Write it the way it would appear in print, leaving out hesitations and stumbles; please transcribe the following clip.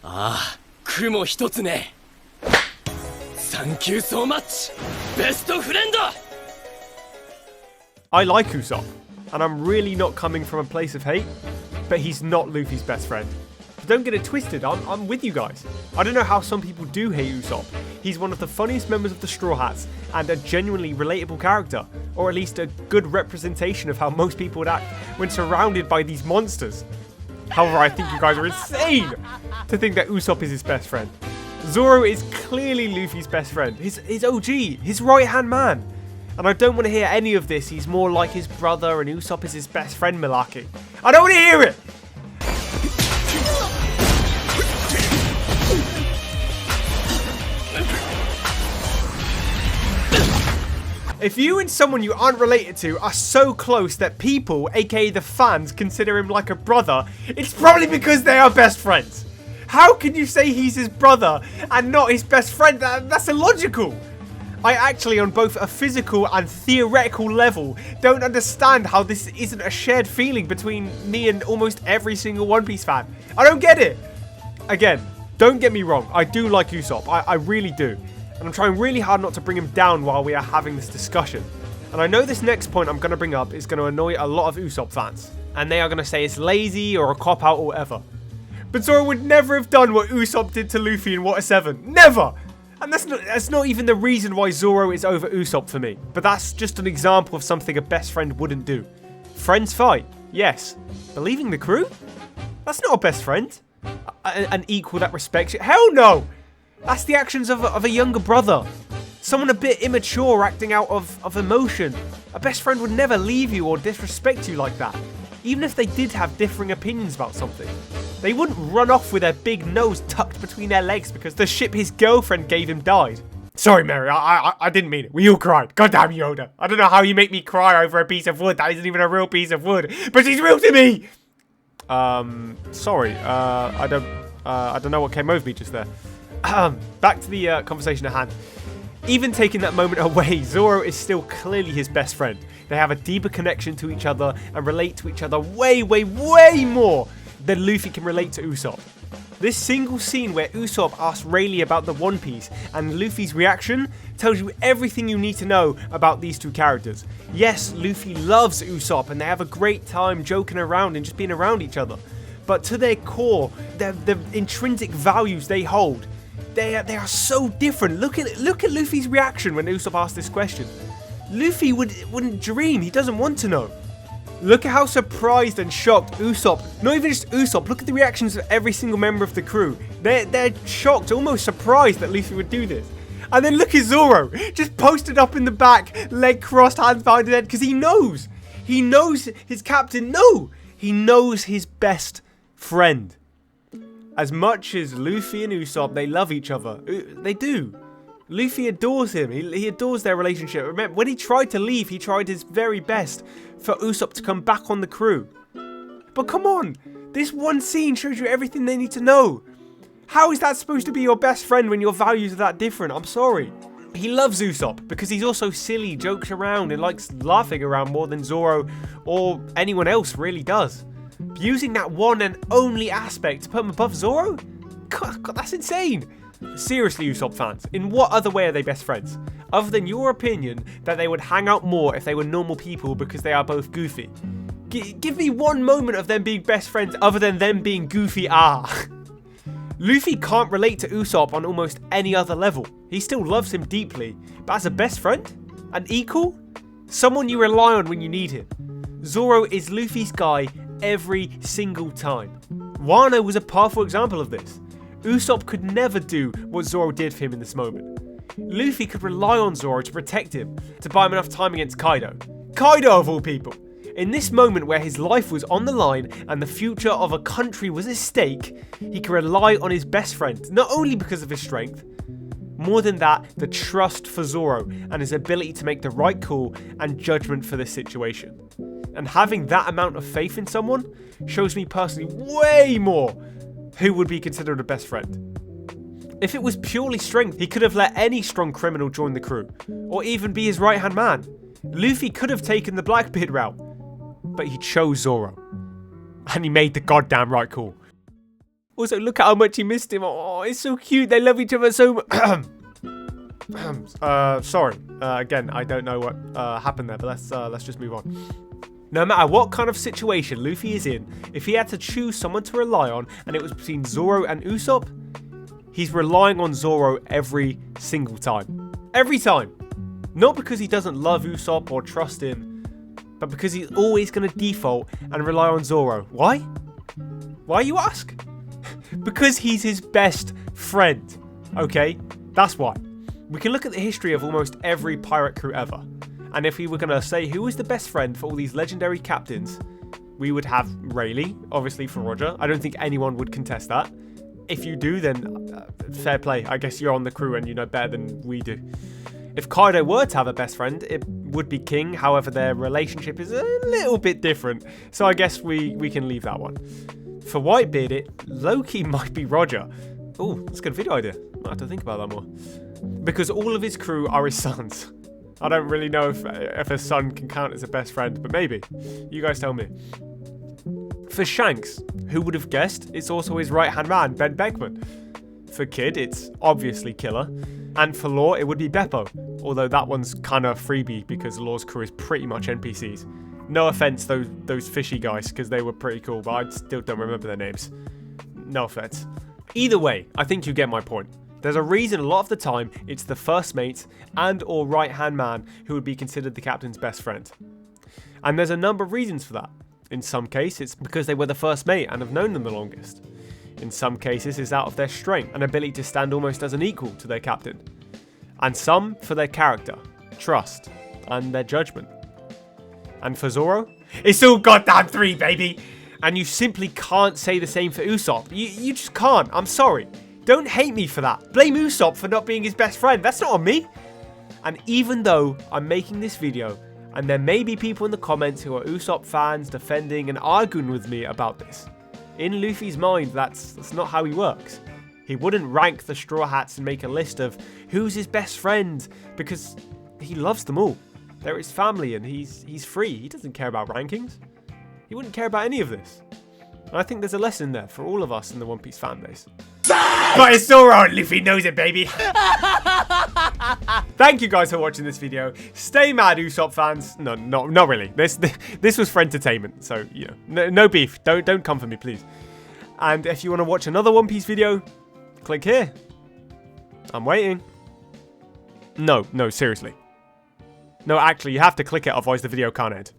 ああ、雲一つね。Thank you so much, best friend! I like Usopp, and I'm really not coming from a place of hate, but he's not Luffy's best friend. But don't get it twisted, I'm with you guys. I don't know how some people do hate Usopp. He's one of the funniest members of the Straw Hats, and a genuinely relatable character, or at least a good representation of how most people would act when surrounded by these monsters. However, I think you guys are insane to think that Usopp is his best friend. Zoro is clearly Luffy's best friend, his OG, his right-hand man. And I don't want to hear any of this, he's more like his brother and Usopp is his best friend malarkey. I don't want to hear it! If you and someone you aren't related to are so close that people, aka the fans, consider him like a brother, it's probably because they are best friends. How can you say he's his brother and not his best friend? That's illogical. I actually, on both a physical and theoretical level, don't understand how this isn't a shared feeling between me and almost every single One Piece fan. I don't get it. Again, don't get me wrong, I do like Usopp, I really do. And I'm trying really hard not to bring him down while we are having this discussion. And I know this next point I'm going to bring up is going to annoy a lot of Usopp fans. And they are going to say it's lazy or a cop-out or whatever. But Zoro would never have done what Usopp did to Luffy in Water 7. Never! And that's not even the reason why Zoro is over Usopp for me. But that's just an example of something a best friend wouldn't do. Friends fight, yes. But leaving the crew? That's not a best friend. An equal that respects you. Hell no! That's the actions of a younger brother. Someone a bit immature acting out of emotion. A best friend would never leave you or disrespect you like that. Even if they did have differing opinions about something. They wouldn't run off with their big nose tucked between their legs because the ship his girlfriend gave him died. Sorry, Mary, I didn't mean it. We all cried. Goddamn Yoda. I don't know how you make me cry over a piece of wood that isn't even a real piece of wood. But she's real to me! Sorry. I don't know what came over me just there. Back to the conversation at hand. Even taking that moment away, Zoro is still clearly his best friend. They have a deeper connection to each other and relate to each other way, way, way more than Luffy can relate to Usopp. This single scene where Usopp asks Rayleigh about the One Piece and Luffy's reaction tells you everything you need to know about these two characters. Yes, Luffy loves Usopp and they have a great time joking around and just being around each other. But to their core, the intrinsic values they hold, they are so different. Look at Luffy's reaction when Usopp asked this question. Luffy wouldn't dream. He doesn't want to know. Look at how surprised and shocked Usopp. Not even just Usopp. Look at the reactions of every single member of the crew. They're shocked, almost surprised that Luffy would do this. And then look at Zoro, just posted up in the back, leg crossed, hands behind his head, because he knows. He knows his captain. No, he knows his best friend. As much as Luffy and Usopp, they love each other. They do. Luffy adores him. He adores their relationship. Remember, when he tried to leave, he tried his very best for Usopp to come back on the crew. But come on, this one scene shows you everything they need to know. How is that supposed to be your best friend when your values are that different? I'm sorry. He loves Usopp because he's also silly, jokes around, and likes laughing around more than Zoro or anyone else really does. Using that one and only aspect to put him above Zoro? God, that's insane. Seriously, Usopp fans, in what other way are they best friends? Other than your opinion that they would hang out more if they were normal people because they are both goofy. Give me one moment of them being best friends other than them being goofy. Luffy can't relate to Usopp on almost any other level. He still loves him deeply, but as a best friend? An equal? Someone you rely on when you need him. Zoro is Luffy's guy every single time. Wano was a powerful example of this. Usopp could never do what Zoro did for him in this moment. Luffy could rely on Zoro to protect him, to buy him enough time against Kaido. Kaido of all people! In this moment where his life was on the line and the future of a country was at stake, he could rely on his best friend, not only because of his strength, more than that, the trust for Zoro and his ability to make the right call and judgment for this situation. And having that amount of faith in someone shows me personally way more who would be considered a best friend. If it was purely strength, he could have let any strong criminal join the crew, or even be his right-hand man. Luffy could have taken the Blackbeard route, but he chose Zoro. And he made the goddamn right call. Also, look at how much he missed him. Oh, it's so cute. They love each other so much. Sorry. Again, I don't know what happened there, but let's just move on. No matter what kind of situation Luffy is in, if he had to choose someone to rely on, and it was between Zoro and Usopp, he's relying on Zoro every single time. Every time. Not because he doesn't love Usopp or trust him, but because he's always going to default and rely on Zoro. Why? Why, you ask? Because he's his best friend. Okay? That's why. We can look at the history of almost every pirate crew ever. And if we were going to say who was the best friend for all these legendary captains, we would have Rayleigh, obviously, for Roger. I don't think anyone would contest that. If you do, then fair play. I guess you're on the crew and you know better than we do. If Kaido were to have a best friend, it would be King. However, their relationship is a little bit different. So I guess we can leave that one. For Whitebeard, it low-key might be Roger. Oh, that's a good video idea. Might have to think about that more. Because all of his crew are his sons. I don't really know if a son can count as a best friend, but maybe. You guys tell me. For Shanks, who would have guessed, it's also his right-hand man, Ben Beckman. For Kid, it's obviously Killer. And for Law, it would be Beppo. Although that one's kind of freebie because Law's crew is pretty much NPCs. No offense, those fishy guys, because they were pretty cool, but I still don't remember their names. No offense. Either way, I think you get my point. There's a reason a lot of the time it's the first mate and or right-hand man who would be considered the captain's best friend. And there's a number of reasons for that. In some cases, it's because they were the first mate and have known them the longest. In some cases, it's out of their strength and ability to stand almost as an equal to their captain. And some for their character, trust, and their judgment. And for Zoro, it's all goddamn 3, baby! And you simply can't say the same for Usopp. You just can't. I'm sorry. Don't hate me for that. Blame Usopp for not being his best friend. That's not on me. And even though I'm making this video, and there may be people in the comments who are Usopp fans defending and arguing with me about this, in Luffy's mind, that's not how he works. He wouldn't rank the Straw Hats and make a list of who's his best friend because he loves them all. They're his family and he's free. He doesn't care about rankings. He wouldn't care about any of this. And I think there's a lesson there for all of us in the One Piece fan base. But it's alright, Luffy knows it, baby. Thank you guys for watching this video. Stay mad, Usopp fans. No, not really. This was for entertainment, so you know, no beef. Don't come for me, please. And if you want to watch another One Piece video, click here. I'm waiting. No, seriously. No, actually, you have to click it, otherwise the video can't end.